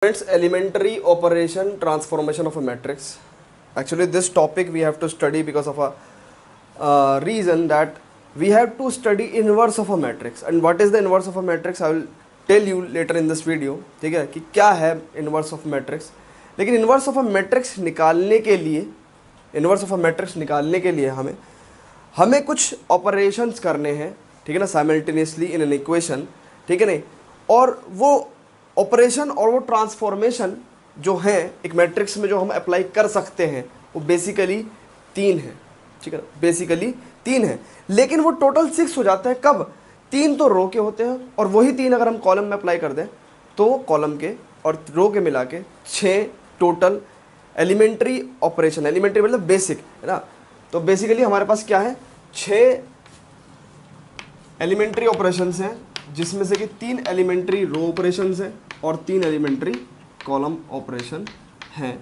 Students, elementary operation transformation of a matrix. Actually, this topic we have to study because of a reason that we have to study inverse of a matrix. And what is the inverse of a matrix? I will tell you later in this video. ठीक है कि क्या है inverse of matrix. लेकिन inverse of a matrix निकालने के लिए हमें कुछ operations करने हैं, ठीक है ना, simultaneously in an equation, ठीक है नहीं, और वो ऑपरेशन और वो ट्रांसफॉर्मेशन जो है एक मैट्रिक्स में जो हम अप्लाई कर सकते हैं वो बेसिकली 3 है, ठीक है, बेसिकली 3 है, लेकिन वो टोटल 6 हो जाता है। कब? 3 तो रो के होते हैं और वही 3 अगर हम कॉलम में अप्लाई कर दें तो कॉलम के और रो के मिला के 6 टोटल एलिमेंट्री ऑपरेशन, एलिमेंट्री मतलब बेसिक है ना। तो बेसिकली हमारे पास क्या है, 6 एलिमेंट्री ऑपरेशंस हैं, जिसमें से कि 3 एलिमेंट्री रो ऑपरेशंस हैं और 3 एलिमेंट्री कॉलम ऑपरेशन हैं,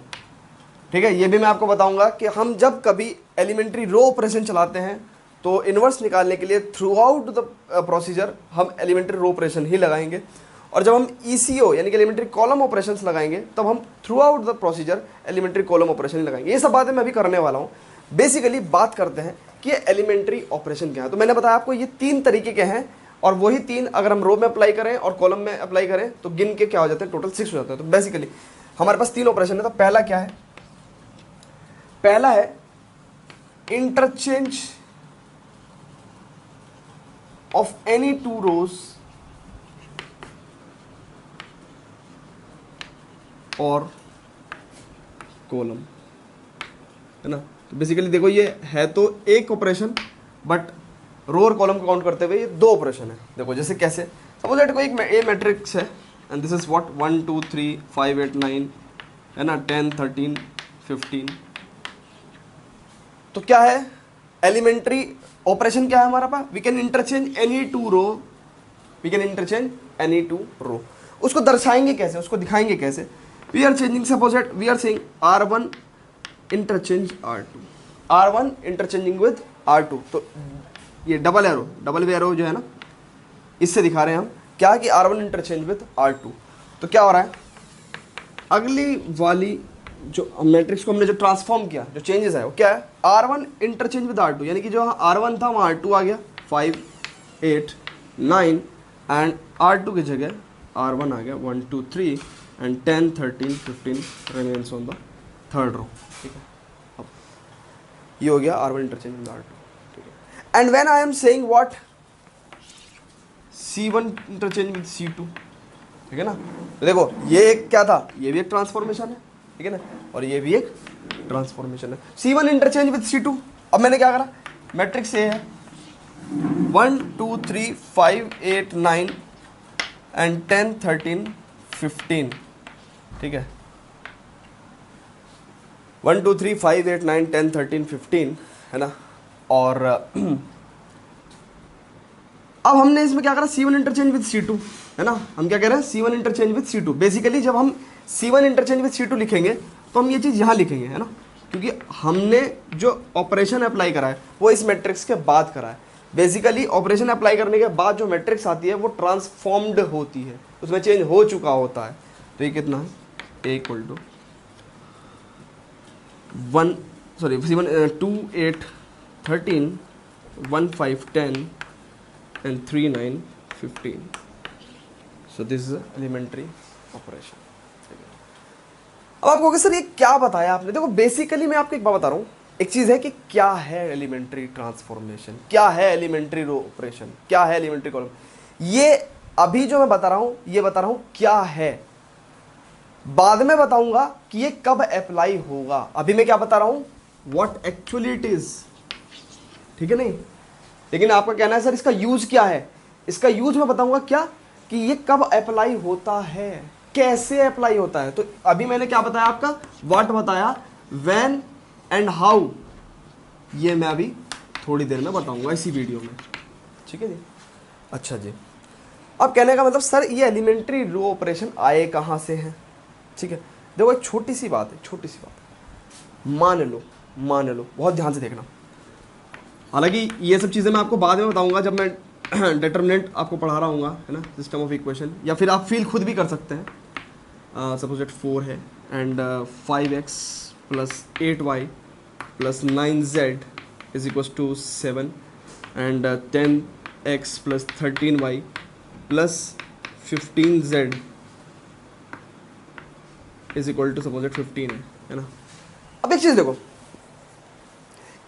ठीक है। ये भी मैं आपको बताऊंगा कि हम जब कभी एलिमेंट्री रो ऑपरेशन चलाते हैं तो इन्वर्स निकालने के लिए थ्रू आउट द प्रोसीजर हम एलिमेंट्री रो ऑपरेशन ही लगाएंगे, और जब हम ECO यानी कि एलिमेंट्री कॉलम ऑपरेशंस लगाएंगे तब हम throughout the procedure elementary column operation ही लगाएंगे। ये सब बातें मैं अभी करने वाला हूँ। बेसिकली बात करते हैं कि एलिमेंट्री ऑपरेशन क्या है। तो मैंने बताया आपको ये 3 तरीके के हैं, और वही 3 अगर हम रो में अप्लाई करें और कॉलम में अप्लाई करें तो गिन के क्या हो जाते हैं, टोटल 6 हो जाते हैं। तो बेसिकली हमारे पास 3 ऑपरेशन है। तो पहला क्या है, पहला है इंटरचेंज ऑफ एनी 2 रोज और कॉलम, है ना। तो बेसिकली देखो ये है तो एक ऑपरेशन, बट रो और कॉलम को काउंट करते हुए ये 2 ऑपरेशन है। देखो जैसे कैसे, सपोज दैट कोई एक ए मैट्रिक्स है एंड दिस इज व्हाट 1 2 3 5 8 9 है ना, 10 13 15। तो क्या है एलिमेंट्री ऑपरेशन, क्या है हमारा पास, we can interchange any 2 row, we can interchange any 2 row. उसको दर्शाएंगे कैसे, उसको दिखाएंगे कैसे, we are changing, suppose that we are saying R1 interchange R2, R1 interchanging with R2। तो ये डबल एरो जो है ना, इससे दिखा रहे हैं हम क्या कि R1 इंटरचेंज विद R2। तो क्या हो रहा है, अगली वाली जो मैट्रिक्स को हमने जो ट्रांसफॉर्म किया, जो चेंजेस है वो क्या है, R1 इंटरचेंज विद R2, यानी कि जो R1 था वहाँ R2 आ गया, 5 8 9, एंड R2 की जगह R1 आ गया 1 2 3 and 10 13 15 remains on the third row, ठीक है। अब ये हो गया R1 interchange with R2। And when I am saying what, C1 interchange with C2, ठीक है ना। तो देखो ये एक क्या था, ये भी एक ट्रांसफॉर्मेशन है, ठीक है ना, और ये भी एक ट्रांसफॉर्मेशन है। C1 interchange with C2। अब मैंने क्या करा, मैट्रिक्स ए है 1 2 3 5 8 9 एंड 10 13 15, ठीक है, 1 2 3 5 8 9 10 13 15, है ना। और अब हमने इसमें क्या करा, C1 इंटरचेंज विद C2, है ना। हम क्या कह रहे हैं, C1 interchange with C2। Basically जब हम C1 इंटरचेंज विद C2 लिखेंगे तो हम ये चीज़ यहाँ लिखेंगे, है ना, क्योंकि हमने जो ऑपरेशन अप्लाई करा है वो इस मैट्रिक्स के बाद करा है। बेसिकली ऑपरेशन अप्लाई करने के बाद जो मैट्रिक्स आती है वो ट्रांसफॉर्म्ड होती है, उसमें चेंज हो चुका होता है। तो ये कितना है, A equal to 2 8 13 1 5 10 and 3 9 15. So this is elementary operation. अब आपको सर ये क्या बताया आपने, देखो बेसिकली मैं आपको एक बात बता रहा हूँ, एक चीज़ है कि क्या है एलिमेंट्री ट्रांसफॉर्मेशन, क्या है एलिमेंट्री रो ऑपरेशन, क्या है एलिमेंट्री कॉलम। ये अभी जो मैं बता रहा हूँ ये बता रहा हूँ क्या है, बाद में बताऊंगा कि ये कब अप्लाई होगा। अभी मैं क्या बता रहा हूँ, व्हाट एक्चुअली इट इज, ठीक है नहीं। लेकिन आपका कहना है सर इसका यूज क्या है, इसका यूज मैं बताऊंगा क्या, कि ये कब अप्लाई होता है, कैसे अप्लाई होता है। तो अभी मैंने क्या बताया आपका, व्हाट बताया, व्हेन एंड हाउ, ये मैं अभी थोड़ी देर में बताऊंगा इसी वीडियो में, ठीक है जी। अच्छा जी, अब कहने का मतलब सर ये एलिमेंट्री रो ऑपरेशन आए कहाँ से हैं, ठीक है। देखो एक छोटी सी बात है, छोटी सी बात, मान लो बहुत ध्यान से देखना। हालांकि ये सब चीज़ें मैं आपको बाद में बताऊंगा जब मैं डिटरमिनेंट आपको पढ़ा रहा हूँ, है ना, सिस्टम ऑफ इक्वेशन, या फिर आप फील खुद भी कर सकते हैं। सपोज दैट 4 है and 5x plus 8y plus 9z is equals to 7 and 10x plus 13y plus 15z is equal to suppose that 15 है ना। अब एक चीज़ देखो,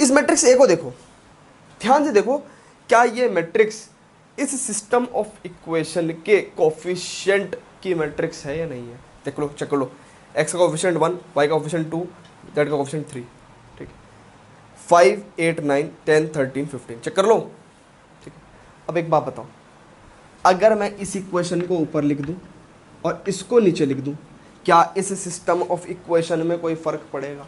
इस मैट्रिक्स ए को देखो, ध्यान से देखो, क्या ये मैट्रिक्स इस सिस्टम ऑफ इक्वेशन के कोफिशिएंट की मैट्रिक्स है या नहीं है? देख लो, चेक कर लो। x का कोफिशिएंट 1, y का कोफिशिएंट 2, z का कोफिशिएंट 3, ठीक है। 5, 8, 9, 10, 13, 15 चेक कर लो, ठीक है। अब एक बात बताओ, अगर मैं इस इक्वेशन को ऊपर लिख दूं और इसको नीचे लिख दूं, क्या इस सिस्टम ऑफ इक्वेशन में कोई फर्क पड़ेगा?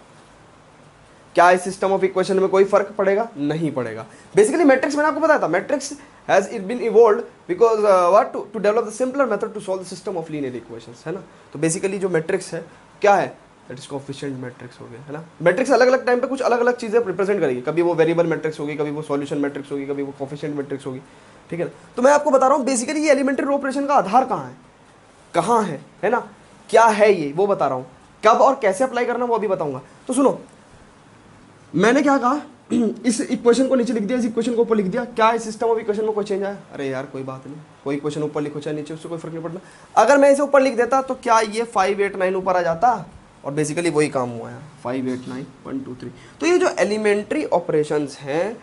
क्या इस सिस्टम ऑफ इक्वेशन में कोई फर्क पड़ेगा? नहीं पड़ेगा। बेसिकली मैट्रिक्स मैंने आपको बताया था, matrix has it been evolved because what to develop the simpler method to solve the system of linear equations, है ना। तो बेसिकली जो मैट्रिक्स है क्या है, दैट इज कोफिशिएंट मैट्रिक्स हो गया, है ना। मैट्रिक्स अलग अलग टाइम पे कुछ अलग अलग चीजें रिप्रेजेंट करेगी, कभी वो वेरिएबल मैट्रिक्स होगी, कभी वो सॉल्यूशन मैट्रिक्स होगी, कभी वो कोफिशिएंट मैट्रिक्स होगी, ठीक है ना। तो मैं आपको बता रहा हूँ बेसिकली ये एलिमेंट्री रो ऑपरेशन का आधार कहाँ है ना, क्या है ये वो बता रहा हूँ, कब और कैसे अप्लाई करना वो अभी बताऊंगा। तो सुनो, मैंने क्या कहा, इस इक्वेशन को नीचे लिख दिया, इस इक्वेशन को ऊपर लिख दिया, क्या इस सिस्टम ऑफ इक्वेशन में कोई चेंज आया? अरे यार कोई बात नहीं, कोई इक्वेशन ऊपर लिखो चाहे नीचे, उससे कोई फर्क नहीं पड़ता। अगर मैं इसे ऊपर लिख देता तो क्या ये 5, 8, 9 ऊपर आ जाता, और बेसिकली वही काम हुआ है, 5, 8, 9, 1, 2, 3। तो ये जो एलिमेंट्री ऑपरेशंस हैं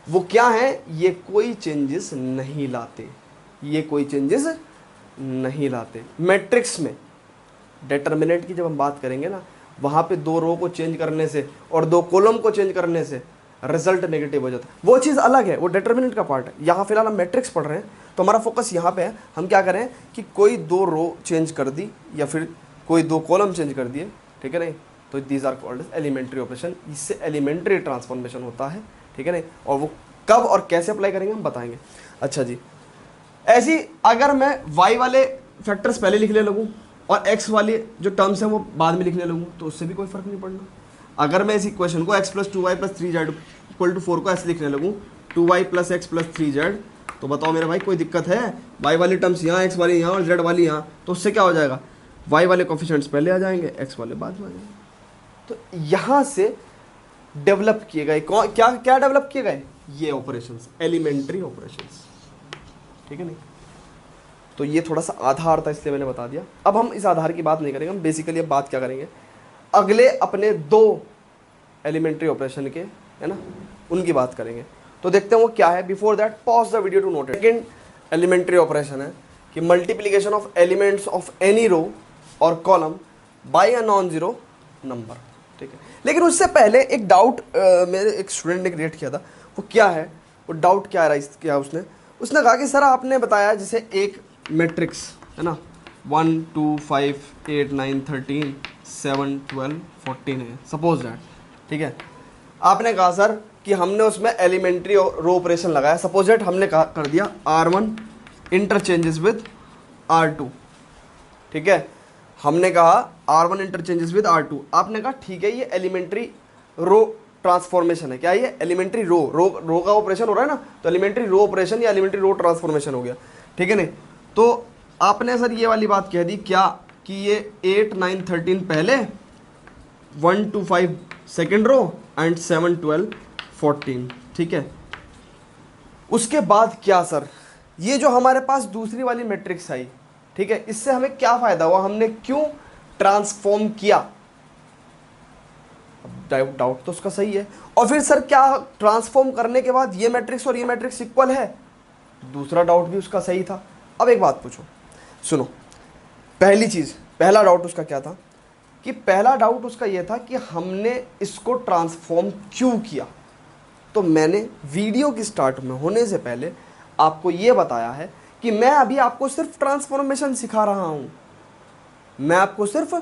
वो क्या है, ये कोई चेंजेस नहीं लाते, ये कोई चेंजेस नहीं लाते। मैट्रिक्स में डिटर्मिनेंट की जब हम बात करेंगे ना, वहाँ पे 2 रो को चेंज करने से और 2 कॉलम को चेंज करने से रिजल्ट नेगेटिव हो जाता है, वो चीज़ अलग है, वो डिटर्मिनेंट का पार्ट है। यहाँ फिलहाल हम मैट्रिक्स पढ़ रहे हैं तो हमारा फोकस यहाँ पे है, हम क्या करें कि कोई 2 रो चेंज कर दी या फिर कोई 2 कॉलम चेंज कर दिए, ठीक है नहीं, तो these are called elementary operation, इससे एलिमेंट्री ट्रांसफॉर्मेशन होता है, ठीक है नहीं। और वो कब और कैसे अप्लाई करेंगे हम बताएंगे। अच्छा जी, ऐसी अगर मैं y वाले फैक्टर्स पहले लिखने लगूँ और x वाली जो टर्म्स हैं वो बाद में लिखने लगूँ तो उससे भी कोई फर्क नहीं पड़ना। अगर मैं इस इक्वेशन को x + 2y + 3z = 4 को ऐसे लिखने लगूँ, 2y + x + 3z, तो बताओ मेरे भाई कोई दिक्कत है? y वाली टर्म्स यहाँ, x वाली यहाँ और z वाली यहाँ, तो उससे क्या हो जाएगा, y वाले कोफिशिएंट्स पहले आ जाएंगे, x वाले बाद में आ जाएंगे। तो यहाँ से डेवलप किए गए क्या क्या डेवलप किए गए, ये ऑपरेशंस, एलिमेंट्री ऑपरेशंस, ठीक है नहीं। तो ये थोड़ा सा आधार था इसलिए मैंने बता दिया। अब हम इस आधार की बात नहीं करेंगे, हम बेसिकली अब बात क्या करेंगे, अगले अपने 2 एलिमेंट्री ऑपरेशन के, है ना, उनकी बात करेंगे। तो देखते हैं वो क्या है। Before that pause the video to note it. Second elementary operation है कि multiplication of elements of any row और column by a non zero number, ठीक है। लेकिन उससे पहले एक डाउट मेरे एक स्टूडेंट ने क्रिएट किया था, वो क्या है, वो डाउट क्या राइज किया उसने कहा कि सर आपने बताया जैसे एक मैट्रिक्स है ना, 1, 2, 5, 8, 9, 13, 7, 12, 14 है सपोज दैट, ठीक है। आपने कहा सर कि हमने उसमें एलिमेंट्री रो ऑपरेशन लगाया, सपोज दैट हमने कहा कर दिया R1 इंटरचेंजेस विद R2, ठीक है। हमने कहा R1 इंटरचेंजेस विद R2, आपने कहा ठीक है ये एलिमेंट्री रो ट्रांसफॉर्मेशन है। क्या ये एलिमेंट्री रो का ऑपरेशन हो रहा है ना, तो एलिमेंट्री रो ऑपरेशन या एलिमेंट्री रो ट्रांसफॉर्मेशन हो गया, ठीक है नहीं। तो आपने सर ये वाली बात कह दी क्या कि ये 8, 9, 13 पहले, 1 to 5 सेकेंड रो एंड 7, 12, 14, ठीक है। उसके बाद क्या सर, ये जो हमारे पास दूसरी वाली मैट्रिक्स आई, ठीक है, इससे हमें क्या फायदा हुआ, हमने क्यों ट्रांसफॉर्म किया? डाउट तो उसका सही है। और फिर सर क्या ट्रांसफॉर्म करने के बाद ये मैट्रिक्स और ये मैट्रिक्स इक्वल है? दूसरा डाउट भी उसका सही था। अब एक बात पूछो, सुनो, पहला डाउट उसका क्या था कि पहला डाउट उसका ये था कि हमने इसको ट्रांसफॉर्म क्यों किया। तो मैंने वीडियो की स्टार्ट में होने से पहले आपको ये बताया है कि मैं अभी आपको सिर्फ ट्रांसफॉर्मेशन सिखा रहा हूं, मैं आपको सिर्फ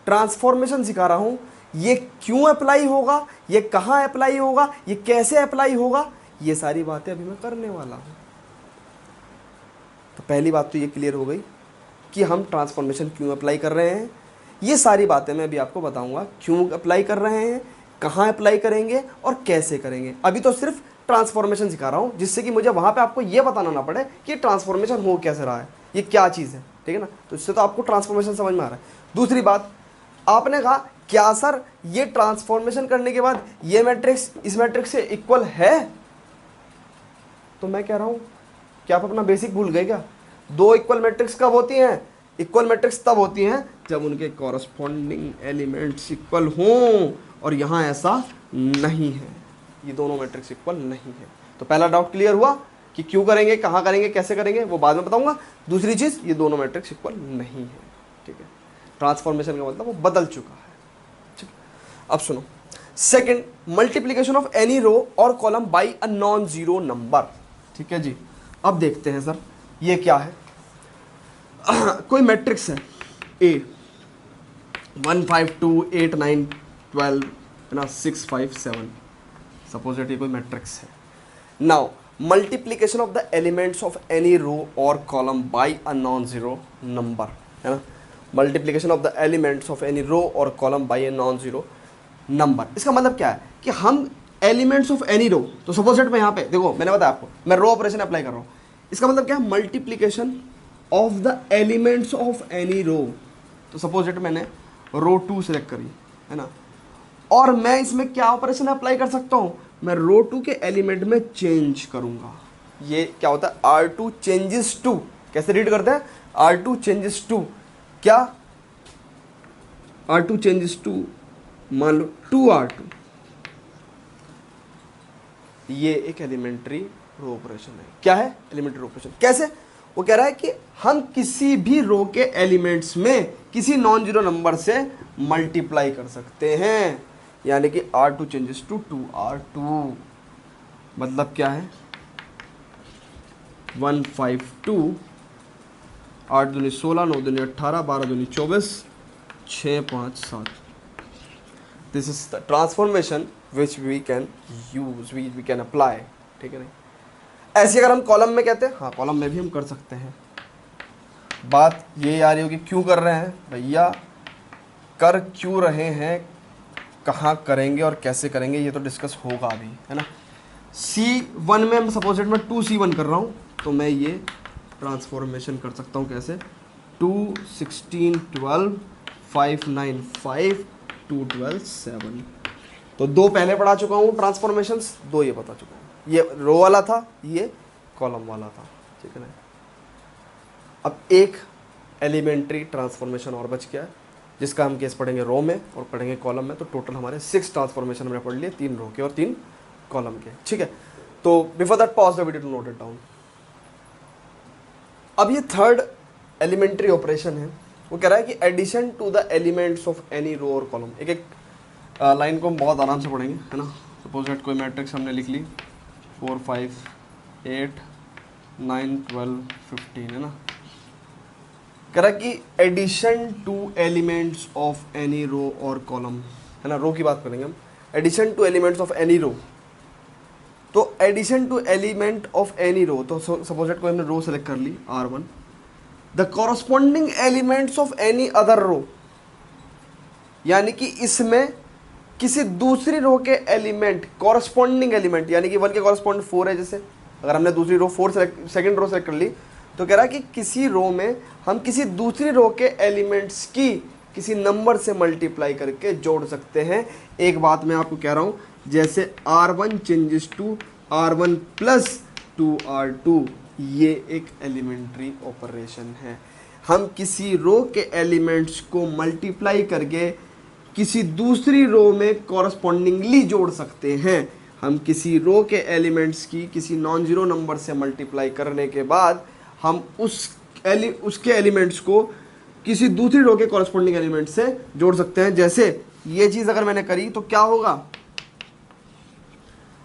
ट्रांसफॉर्मेशन सिखा रहा हूं। ये क्यों अप्लाई होगा, ये कहाँ अप्लाई होगा, ये कैसे अप्लाई होगा, ये सारी बातें अभी मैं करने वाला हूं। तो पहली बात तो ये क्लियर हो गई कि हम ट्रांसफॉर्मेशन क्यों अप्लाई कर रहे हैं। ये सारी बातें मैं अभी आपको बताऊंगा, क्यों अप्लाई कर रहे हैं, कहाँ अप्लाई करेंगे और कैसे करेंगे। अभी तो सिर्फ ट्रांसफॉर्मेशन सिखा रहा हूँ, जिससे कि मुझे वहाँ पे आपको ये बताना ना पड़े कि ट्रांसफॉर्मेशन हो कैसे रहा है, ये क्या चीज़ है, ठीक है ना। तो इससे तो आपको ट्रांसफॉर्मेशन समझ में आ रहा है। दूसरी बात, आपने कहा क्या सर ये ट्रांसफॉर्मेशन करने के बाद ये मैट्रिक्स इस मैट्रिक्स से इक्वल है, तो मैं कह रहा हूं क्या आप अपना बेसिक भूल गए क्या? दो इक्वल मैट्रिक्स कब होती हैं? इक्वल मैट्रिक्स तब होती हैं जब उनके कॉरस्पॉन्डिंग एलिमेंट्स इक्वल हों, और यहां ऐसा नहीं है, ये दोनों मैट्रिक्स इक्वल नहीं है। तो पहला डाउट क्लियर हुआ कि क्यों करेंगे, कहां करेंगे, कैसे करेंगे, वो बाद में बताऊंगा। दूसरी चीज, ये दोनों मैट्रिक्स इक्वल नहीं है, ठीक है। ट्रांसफॉर्मेशन का मतलब वो बदल चुका है, ठीक। अब सुनो, second, multiplication of any row और column by a non zero number, ठीक है जी। अब देखते हैं सर ये क्या है। कोई मैट्रिक्स है A 1 5 2 8 9 12 है ना 6 5 7, सपोज ये कोई मैट्रिक्स है। Now multiplication of the elements of any row और column by a non zero number, है ना। Multiplication of the elements of any row और column by a non zero number, इसका मतलब क्या है कि हम एलिमेंट्स ऑफ एनी रो, तो सपोज मैं यहाँ पे देखो, मैंने बताया आपको, मैं रो ऑपरेशन अप्लाई कर रहा हूँ। इसका मतलब क्या है? Multiplication of the elements of any row. तो सपोज मैंने रो 2 सेलेक्ट करी, है ना, और मैं इसमें क्या ऑपरेशन अप्लाई कर सकता हूँ? मैं रो 2 के एलिमेंट में चेंज करूंगा। ये क्या होता है? R2 चेंजेस टू, कैसे रीड करते हैं? R2 चेंजेस टू, क्या? R2 चेंजेस टू, मान लो 2R2, ये एक एलिमेंट्री रो ऑपरेशन है। क्या है? Elementary row operation. कैसे? वो कह रहा है कि हम किसी भी रो के एलिमेंट्स में किसी नॉन जीरो नंबर से मल्टीप्लाई कर सकते हैं, यानी कि R2 चेंजेस टू 2R2, मतलब क्या है? 1 5 2, 8 दूनी 16, 9 दूनी 18, 12 दूनी 24, 6 5 7। This is the transformation which we can use, we can apply, ठीक है नहीं? ऐसे अगर हम कॉलम में कहते हैं, हाँ कॉलम में भी हम कर सकते हैं। बात ये आ रही हो कि क्यों कर रहे हैं भैया, कर क्यों रहे हैं, कहाँ करेंगे और कैसे करेंगे, ये तो डिस्कस होगा अभी, है ना। C1 में सपोज मैं 2C1 कर रहा हूँ, तो मैं ये ट्रांसफॉर्मेशन कर सकता हूँ कैसे? 2 16 12 5 9 5 2 12 7। तो दो पहले पढ़ा चुका हूँ ट्रांसफॉर्मेशंस, दो ये बता चुका हूँ। ये रो वाला था, ये कॉलम वाला था, ठीक है ना। अब एक एलिमेंट्री ट्रांसफॉर्मेशन और बच गया है, जिसका हम केस पढ़ेंगे रो में और पढ़ेंगे कॉलम में। तो टोटल हमारे 6 ट्रांसफॉर्मेशन हमने पढ़ लिए, 3 रो के और 3 कॉलम के, ठीक है। तो before that pause the video to note it down. अब ये थर्ड एलिमेंट्री ऑपरेशन है, वो कह रहा है कि addition to the elements of any row और कॉलम। एक एक लाइन को हम बहुत आराम से पढ़ेंगे, है ना। सपोज दैट कोई मैट्रिक्स हमने लिख ली 4 5 8 9 12 15, है ना। कह रहा है कि addition to elements of any row और कॉलम, है ना। रो की बात करेंगे हम, addition to elements of any row. तो addition to element of any row, तो सपोज दैट कोई हमने रो सेलेक्ट कर ली R1, the corresponding elements of any other row, यानी कि इसमें किसी दूसरी रो के एलिमेंट, कॉरस्पॉन्डिंग एलिमेंट, यानी कि 1 के कॉरस्पॉन्ड 4 है, जैसे अगर हमने दूसरी रो 4 सेकंड रो सेलेक्ट कर ली, तो कह रहा है कि किसी रो में हम किसी दूसरी रो के एलिमेंट्स की किसी नंबर से मल्टीप्लाई करके जोड़ सकते हैं। एक बात मैं आपको कह रहा हूँ, जैसे R1 changes to R1 plus 2R2, ये एक एलिमेंट्री ऑपरेशन है। हम किसी रो के एलिमेंट्स को मल्टीप्लाई करके किसी दूसरी रो में कॉरस्पॉन्डिंगली जोड़ सकते हैं। हम किसी रो के एलिमेंट्स की किसी नॉन जीरो नंबर से मल्टीप्लाई करने के बाद हम उसके एलिमेंट्स को किसी दूसरी रो के कॉरस्पॉन्डिंग एलिमेंट से जोड़ सकते हैं। जैसे ये चीज़ अगर मैंने करी तो क्या होगा?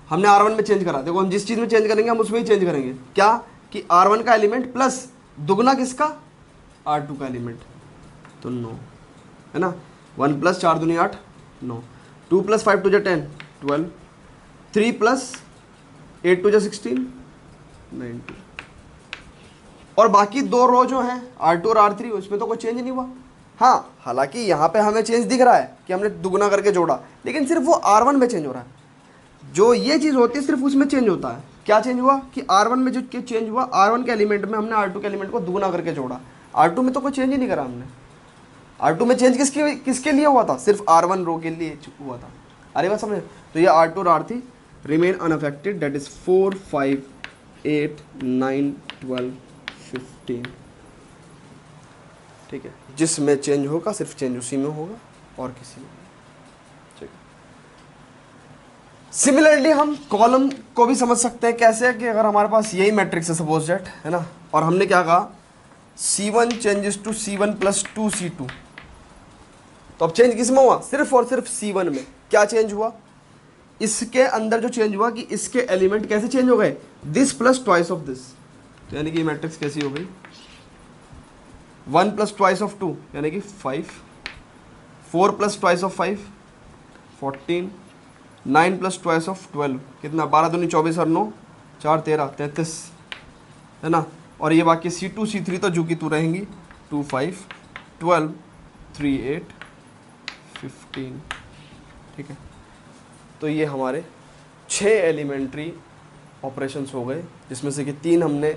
हमने R1 में चेंज करा, देखो हम जिस चीज़ में चेंज करेंगे हम उसमें ही चेंज करेंगे। क्या कि R1 का एलिमेंट प्लस दुगना किसका? R2 का एलिमेंट, तो 9, है ना। 1 प्लस 4 दूनी 8 9, 2 प्लस 5 टू 10 12, 3 प्लस 8 टू 16 19। और बाकी दो रो जो हैं R2 और R3, उसमें तो कोई चेंज नहीं हुआ। हाँ, हालांकि यहाँ पे हमें चेंज दिख रहा है कि हमने दुगना करके जोड़ा, लेकिन सिर्फ वो R1 में चेंज हो रहा है। जो ये चीज़ होती है सिर्फ उसमें चेंज होता है। क्या चेंज हुआ कि R1 में जो चेंज हुआ, R1 के एलिमेंट में हमने R2 के एलिमेंट को दुगना करके जोड़ा, R2 में तो कोई चेंज ही नहीं करा हमने। R2 में चेंज किसके लिए हुआ था? सिर्फ R1 रो के लिए हुआ था। अरे बात समझे? तो ये R2 और R3 remain unaffected, that is 4 5 8 9 12 15। ठीक है, जिसमें चेंज होगा सिर्फ चेंज उसी में होगा और किसी में। ठीक है, सिमिलरली हम कॉलम को भी समझ सकते हैं। कैसे? कि अगर हमारे पास यही मैट्रिक्स है सपोज दैट, है ना, और हमने क्या कहा C1 changes to C1 plus 2C2, तो अब चेंज किस में हुआ? सिर्फ और सिर्फ C1 में। क्या चेंज हुआ? इसके अंदर जो चेंज हुआ कि इसके एलिमेंट कैसे चेंज हो गए? This plus twice of this, तो यानी कि मैट्रिक्स कैसी हो गई? 1 प्लस ट्वाइस ऑफ 2 यानी कि 5, 4 plus twice of 5 14, 9 plus twice of 12 कितना? 12 दूनी 24 और 9 4 13 33, है ना। और ये बाकी C2 C3 तो जू की तू रहेंगी, 2 5 12 3 8 15। ठीक है, तो ये हमारे 6 एलिमेंट्री ऑपरेशंस हो गए, जिसमें से कि 3 हमने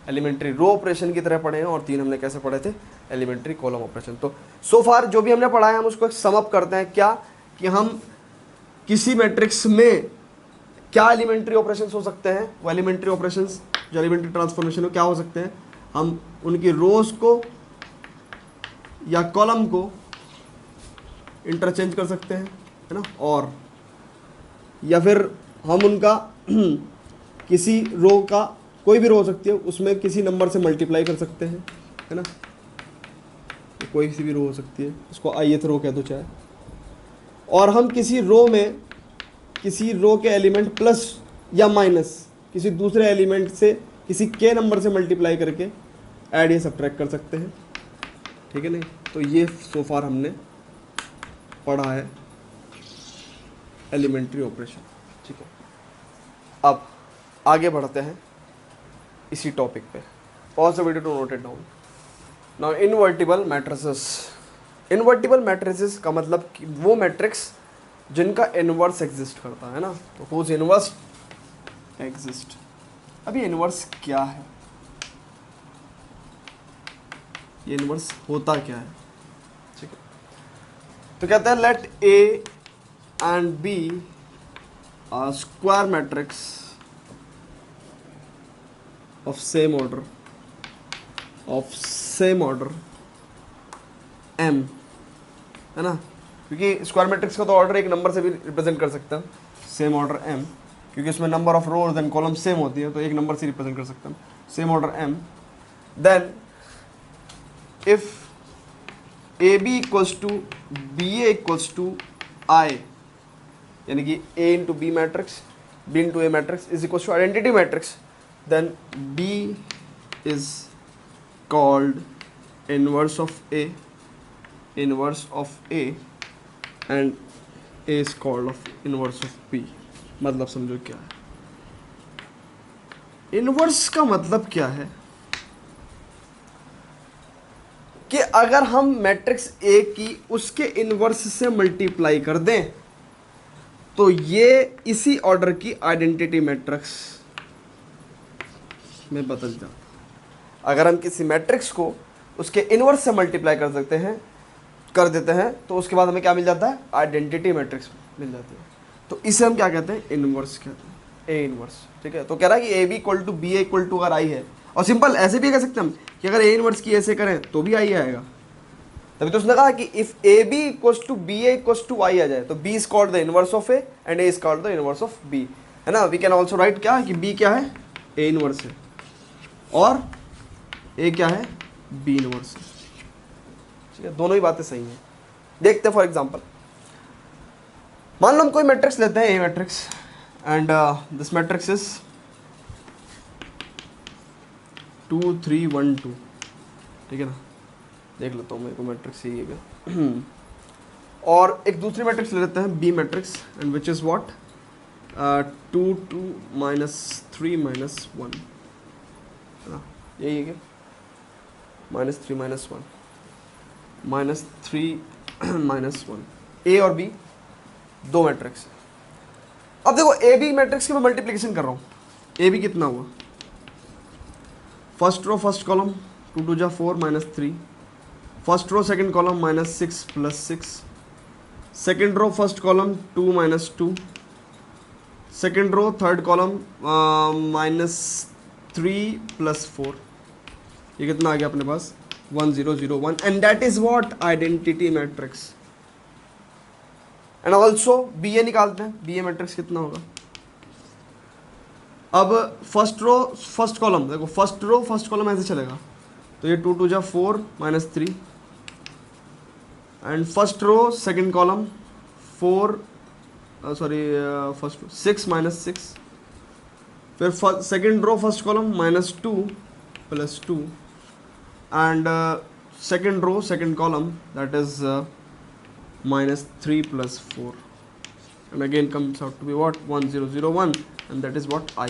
एलिमेंट्री रो ऑपरेशन की तरह पढ़े हैं और 3 हमने कैसे पढ़े थे? Elementary column operation. तो सो फार जो भी हमने पढ़ा है हम उसको सम अप करते हैं। क्या? कि हम किसी मैट्रिक्स में क्या एलिमेंट्री ऑपरेशंस हो सकते हैं? वो एलिमेंट्री ऑपरेशंस जो एलिमेंट्री ट्रांसफॉर्मेशन हो क्या हो सकते हैं? हम उनकी रोज को या कॉलम को इंटरचेंज कर सकते हैं, है ना, और या फिर हम उनका किसी रो का, कोई भी रो हो सकती है, उसमें किसी नंबर से मल्टीप्लाई कर सकते हैं, है ना। तो कोई सी भी रो हो सकती है, उसको ith रो कह दो चाहे। और हम किसी रो में किसी रो के एलिमेंट प्लस या माइनस किसी दूसरे एलिमेंट से किसी के नंबर से मल्टीप्लाई करके ऐड या सब्ट्रैक्ट कर सकते हैं। ठीक है नहीं? तो ये सो फार हमने पढ़ा है एलिमेंट्री ऑपरेशन। ठीक है, अब आगे बढ़ते हैं इसी टॉपिक पे। Pause the video to note it down. Now invertible matrices. Invertible matrices का मतलब कि वो मैट्रिक्स जिनका इनवर्स एग्जिस्ट करता है ना, तो हुज इनवर्स एग्जिस्ट। अभी इनवर्स क्या है? ये इनवर्स होता क्या है? ठीक है, तो कहते हैं let A and B are square matrix of same order m, है ना, क्योंकि स्क्वायर मैट्रिक्स का तो ऑर्डर एक नंबर से भी रिप्रेजेंट कर सकते हैं, सेम ऑर्डर m, क्योंकि उसमें number of rose and column same होती है, तो एक नंबर से रिप्रेजेंट कर सकते हैं, same order m। Then if AB equals to BA equals to I, यानी कि A into B matrix, B into A matrix is equals to identity matrix, then B is called inverse of A and A is called of inverse of B। मतलब समझो क्या है inverse का? मतलब क्या है कि अगर हम मैट्रिक्स A की उसके इनवर्स से मल्टीप्लाई कर दें तो ये इसी ऑर्डर की आइडेंटिटी मैट्रिक्स में बदल जाता। अगर हम किसी मैट्रिक्स को उसके इनवर्स से मल्टीप्लाई कर देते हैं तो उसके बाद हमें क्या मिल जाता है? आइडेंटिटी मैट्रिक्स मिल जाती है। तो इसे हम क्या कहते हैं? इनवर्स कहते हैं, ए इनवर्स। ठीक है, तो कह रहा है कि A B equal to B A equal to अगर आई है, और सिंपल ऐसे भी कह सकते हैं हम कि अगर ए इनवर्स की ऐसे करें तो भी आई आएगा। तभी तो उसने कहा कि if A B equals to B A equals to I आ जाए तो B is called the inverse of A and A is called the inverse of B, है ना। वी कैन ऑल्सो राइट क्या कि बी क्या है? ए इनवर्स है, और ए क्या है? बी इनवर्स है। ठीक है, दोनों ही बातें सही हैं। देखते हैं फॉर एग्जांपल, मान लो हम कोई मैट्रिक्स लेते हैं, A matrix, and this matrix is 2 3 1 2। ठीक है ना, देख लेता हूँ मेरे को मैट्रिक्स यही है। और एक दूसरी मैट्रिक्स ले लेते हैं, B matrix, and which is what 2 2 -3 -1, है ना, यही है क्या? -3 -1 -3 -1, ए और बी दो मैट्रिक्स है। अब देखो ए बी मैट्रिक्स की मैं मल्टीप्लिकेशन कर रहा हूँ। ए बी कितना हुआ? फर्स्ट रो फर्स्ट कॉलम 2 2 जा 4 -3, first row second column -6 + 6, second row first column 2 - 2, second row third column -3 + 4, ये कितना आ गया अपने पास 1 0 0 1, and that is what identity matrix. And also B A निकालते हैं, बी ए मैट्रिक्स कितना होगा। अब फर्स्ट रो फर्स्ट कॉलम देखो, फर्स्ट रो फर्स्ट कॉलम ऐसे चलेगा, तो ये 2 2 जा 4 -3, and first row second column 4 first 6 -6, फिर second row first column -2 + 2, and second row second column that is -3 + 4, and again comes out to be what 1 0 0 1, and that is what I.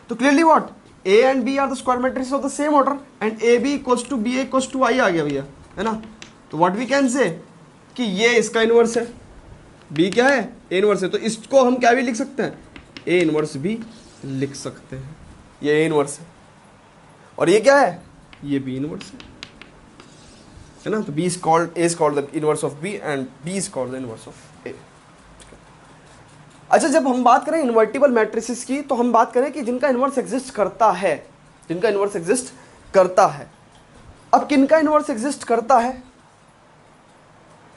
So clearly what A and B are the square matrices of the same order, and AB equals to BA equals to I आ गया भैया, है ना। तो what we can say कि ये इसका inverse है, B क्या है A इनवर्स है, तो इसको हम क्या भी लिख सकते हैं, A इनवर्स भी लिख सकते हैं, ये A इनवर्स है, और ये क्या है, ये B इनवर्स है ना। तो B is called A is called the inverse of B and B is called the inverse of A। अच्छा, जब हम बात करें इन्वर्टिबल मैट्रिसेस की, तो हम बात करें कि जिनका इन्वर्स एग्जिस्ट करता है, जिनका इन्वर्स एग्जिस्ट करता है। अब किनका इन्वर्स एग्जिस्ट करता है,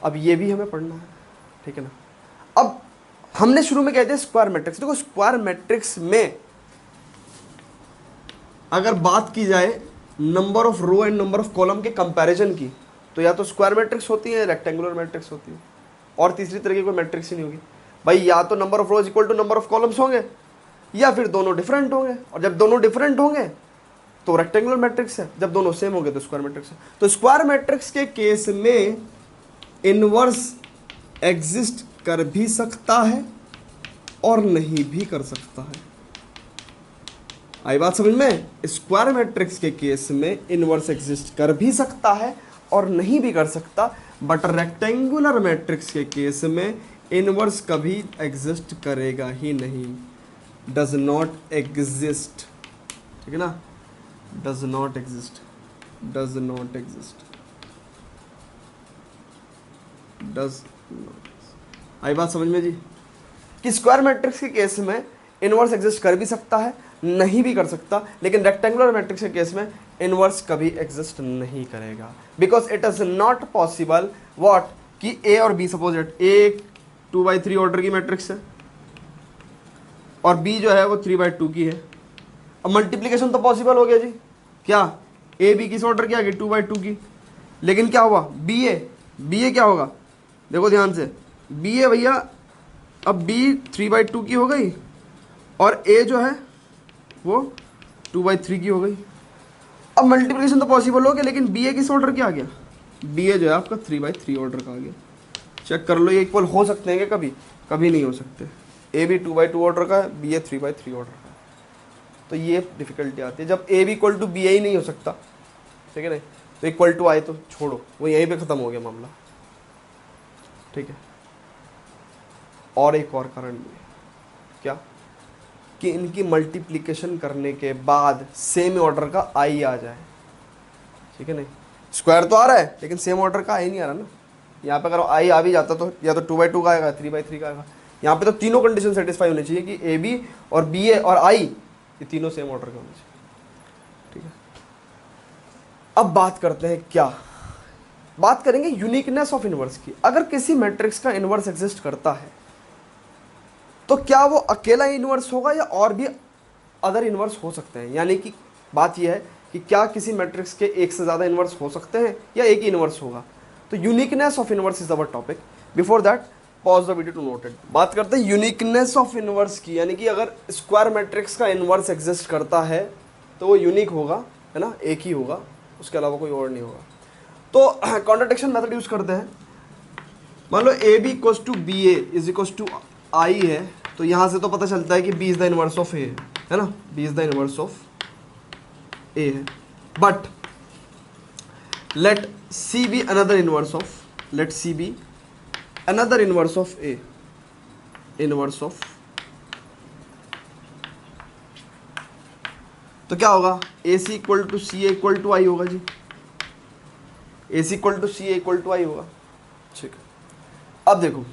अब ये भी हमें पढ़ना है, ठीक है ना। अब हमने शुरू में कहते हैं स्क्वायर मैट्रिक्स। देखो स्क्वायर मैट्रिक्स में अगर बात की जाए number of row and number of column के कंपैरिजन की, तो या तो स्क्वायर मैट्रिक्स होती है, रेक्टेंगुलर मैट्रिक्स होती है, और तीसरी तरह की कोई मैट्रिक्स ही नहीं होगी भाई। या तो number of rows equal to number of columns होंगे, या फिर दोनों डिफरेंट होंगे, और जब दोनों डिफरेंट होंगे तो रेक्टेंगुलर मैट्रिक्स है, जब दोनों सेम होंगे तो स्क्वायर मैट्रिक्स है। तो स्क्वायर मैट्रिक्स के केस में इनवर्स एग्जिस्ट कर भी सकता है और नहीं भी कर सकता है। आई बात समझ में। स्क्वायर मैट्रिक्स के केस में इनवर्स एग्जिस्ट कर भी सकता है और नहीं भी कर सकता, बट रेक्टेंगुलर मैट्रिक्स के केस में इनवर्स कभी एग्जिस्ट करेगा ही नहीं, डज नॉट एग्जिस्ट, ठीक है ना, does not exist, does not exist, does not. आई बात समझ में जी, कि स्क्वायर मैट्रिक्स के केस में इनवर्स एग्जिस्ट कर भी सकता है, नहीं भी कर सकता, लेकिन रेक्टेंगुलर मैट्रिक्स के केस में इनवर्स कभी एग्जिस्ट नहीं करेगा, because it is not possible what कि ए और B, suppose it a 2/3 order की मैट्रिक्स है और बी जो है वो 3/2 की है। अब मल्टीप्लीकेशन तो पॉसिबल हो गया जी, क्या ए बी किस ऑर्डर की आ गई 2/2 की, लेकिन क्या हुआ बी ए क्या होगा, देखो ध्यान से, बी ए भैया, अब बी 3/2 की हो गई और ए जो है वो 2/3 की हो गई। अब मल्टीप्लिकेशन तो पॉसिबल हो गया, लेकिन बी ए किस ऑर्डर की आ गया, बी ए जो है आपका 3/3 ऑर्डर का आ गया। चेक कर लो, ये इक्वल हो सकते हैं क्या, कभी कभी नहीं हो सकते। ए भी 2/2 ऑर्डर का है, बी ए 3/3 ऑर्डर का है, तो ये डिफिकल्टी आती है जब ए भी इक्वल टू बी ए ही नहीं हो सकता, ठीक है ना, तो इक्वल टू आए तो छोड़ो, वो यहीं पे ख़त्म हो गया मामला, ठीक है। और एक और कारण भी है, क्या कि इनकी मल्टीप्लिकेशन करने के बाद सेम ऑर्डर का आई आ जाए, ठीक है नहीं, स्क्वायर तो आ रहा है लेकिन सेम ऑर्डर का आई नहीं आ रहा ना। यहाँ पे अगर आई आ भी जाता तो या तो 2/2 का आएगा, 3/3 का आएगा। यहाँ पे तो तीनों कंडीशन सेटिस्फाई होनी चाहिए कि ए बी और बी ए और आई ये तीनों सेम ऑर्डर के होने चाहिए, ठीक है। अब बात करते हैं, क्या बात करेंगे यूनिकनेस ऑफ इनवर्स की। अगर किसी मैट्रिक्स का इनवर्स एग्जिस्ट करता है तो क्या वो अकेला इनवर्स होगा या और भी अदर इनवर्स हो सकते हैं, यानी कि बात यह है कि क्या किसी मैट्रिक्स के एक से ज़्यादा इनवर्स हो सकते हैं या एक ही इनवर्स होगा। तो uniqueness of inverse is our topic. Before that pause the video to note it. बात करते हैं यूनिकनेस ऑफ इनवर्स की, यानी कि अगर स्क्वायर मैट्रिक्स का इनवर्स एग्जिस्ट करता है तो वो यूनिक होगा, है ना, एक ही होगा, उसके अलावा कोई और नहीं होगा। तो कॉन्ट्रडिक्शन मेथड यूज करते हैं। मान लो A B equals to B A is equals to I है, तो यहाँ से तो पता चलता है कि B is the inverse of A है ना, B is the inverse of A है। But let see B another inverse of, let see B another inverse of A, inverse of, तो क्या होगा, A C equal to C A equal to I होगा जी। AC equal to C equal to I होगा, ठीक है। अब देखो,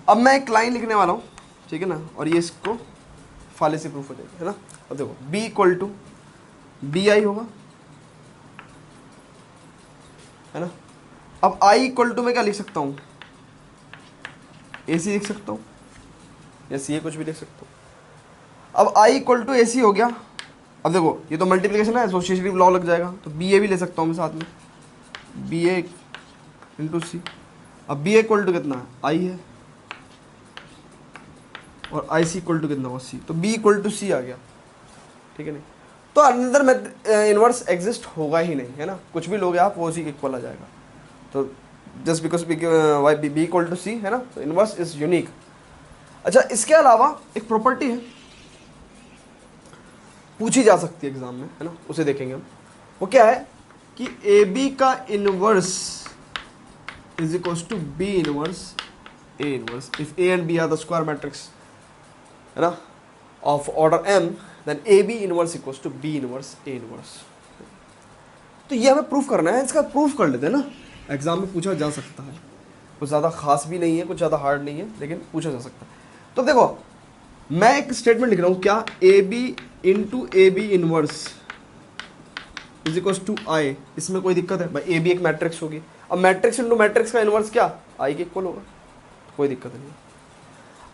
अब मैं एक लाइन लिखने वाला हूँ, ठीक है ना, और ये इसको फाले से प्रूफ हो जाएगा, है ना। अब देखो B equal to B I होगा, है ना। अब I इक्वल टू मैं क्या लिख सकता हूँ, AC लिख सकता हूँ, या सी कुछ भी लिख सकता हूँ। अब I इक्वल टू AC हो गया। अब देखो ये तो मल्टीप्लिकेशन है, एसोसिएटिव लॉ लग जाएगा, तो BA भी ले सकता हूँ मैं साथ में, BA इंटू सी। अब BA इक्वल टू कितना है, I है, और IC इक्वल टू कितना होगा, C। तो B इक्वल टू सी आ गया, ठीक है नहीं। तो अंदर में इन्वर्स एग्जिस्ट होगा ही नहीं, है ना, कुछ भी लोगे आप वो उसी के इक्वल आ जाएगा। तो just because B equal to C, है ना, तो इन्वर्स इज यूनिक। अच्छा, इसके अलावा एक प्रॉपर्टी है, पूछी जा सकती है एग्जाम में, है ना, उसे देखेंगे हम। वो क्या है कि ए बी का inverse is equal to B inverse A inverse if A and B are the square matrix, है ना, of order m, then A B inverse equal to B inverse A inverse. तो ये हमें proof करना है, इसका proof कर लेते हैं ना, एग्जाम में पूछा जा सकता है, कुछ ज़्यादा खास भी नहीं है, कुछ ज़्यादा हार्ड नहीं है, लेकिन पूछा जा सकता है। तो देखो मैं एक स्टेटमेंट लिख रहा हूँ, क्या, A B into A B inverse is equal to I. इसमें कोई दिक्कत है भाई, ए बी एक मैट्रिक्स होगी, अब मैट्रिक्स इंटू मैट्रिक्स का इनवर्स क्या, आई के इक्वल होगा, तो कोई दिक्कत नहीं।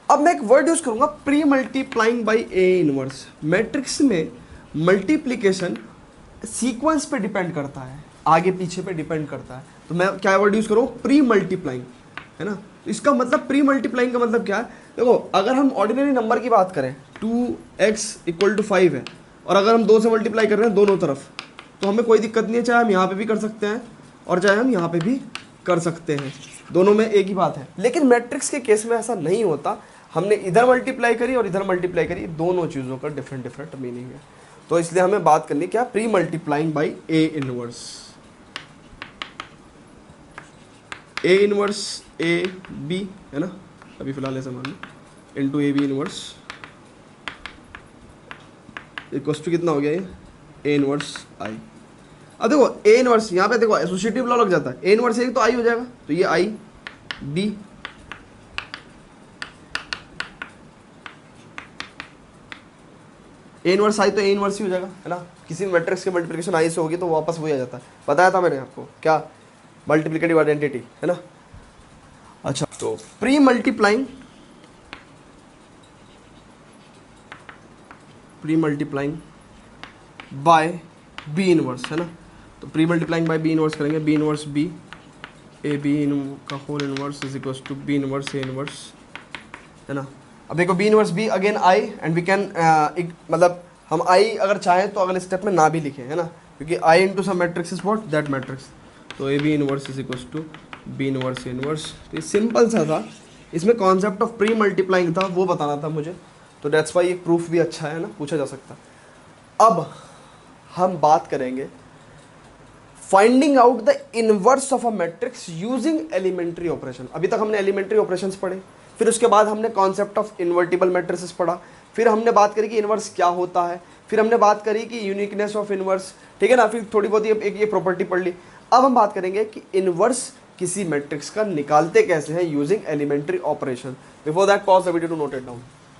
अब मैं एक वर्ड यूज करूंगा, pre multiplying by A inverse. Matrix में मल्टीप्लीकेशन सीक्वेंस पे डिपेंड करता है, आगे पीछे पे डिपेंड करता है, तो मैं क्या वर्ड यूज करूँ, प्री मल्टीप्लाइंग, है ना। इसका मतलब प्री मल्टीप्लाइंग का मतलब क्या है, देखो अगर हम ऑर्डिनरी नंबर की बात करें 2x इक्वल टू 5 है, और अगर हम 2 से मल्टीप्लाई कर रहे हैं दोनों तरफ, तो हमें कोई दिक्कत नहीं है, चाहे हम यहाँ पे भी कर सकते हैं और चाहे हम यहाँ पे भी कर सकते हैं, दोनों में एक ही बात है। लेकिन मैट्रिक्स के केस में ऐसा नहीं होता, हमने इधर मल्टीप्लाई करी और इधर मल्टीप्लाई करी, दोनों चीज़ों का डिफरेंट डिफरेंट मीनिंग है। तो इसलिए हमें बात करनी क्या, pre multiplying by A inverse, A inverse A B, है ना, अभी फिलहाल ऐसा मान लो, into A B inverse equal to कितना हो गया ये, ए इनवर्स आई। अब देखो ए इनवर्स, यहाँ पे देखो एसोसिएटिव लॉ लग जाता है, ए इनवर्स ए तो आई हो जाएगा, तो ये आई बी, ए इनवर्स आई तो ए इनवर्स ही हो जाएगा, है ना। किसी मैट्रिक्स की मल्टीप्लिकेशन आई से होगी तो वापस वही आ जाता है, बताया था मैंने आपको, क्या, मल्टीप्लिकेटिव आइडेंटिटी, है ना। अच्छा, तो pre multiplying by B inverse, है ना। तो pre multiplying by B inverse करेंगे, B inverse B, A B इन का whole inverse is equal to B inverse A inverse, है ना। अब देखो B inverse B again I, and we can मतलब हम आई अगर चाहें तो अगले स्टेप में ना भी लिखें, है ना, क्योंकि I into some matrix is what, that matrix. तो A B inverse is equal to B inverse A inverse. तो ये सिंपल सा था, इसमें कॉन्सेप्ट ऑफ प्री मल्टीप्लाइंग था, वो बताना था मुझे, तो दैट्स वाई एक प्रूफ भी अच्छा है ना, पूछा जा सकता है। अब हम बात करेंगे finding out the inverse of a matrix using elementary operation. अभी तक हमने एलिमेंट्री ऑपरेशंस पढ़े, फिर उसके बाद हमने कॉन्सेप्ट ऑफ इन्वर्टिबल मैट्रिसेस पढ़ा, फिर हमने बात करी कि इनवर्स क्या होता है, फिर हमने बात करी कि यूनिकनेस ऑफ इनवर्स, ठीक है ना, फिर थोड़ी बहुत एक ये प्रॉपर्टी पढ़ ली। अब हम बात करेंगे कि इनवर्स किसी मैट्रिक्स का निकालते कैसे हैं using elementary operation. Before that pause the video to note it down.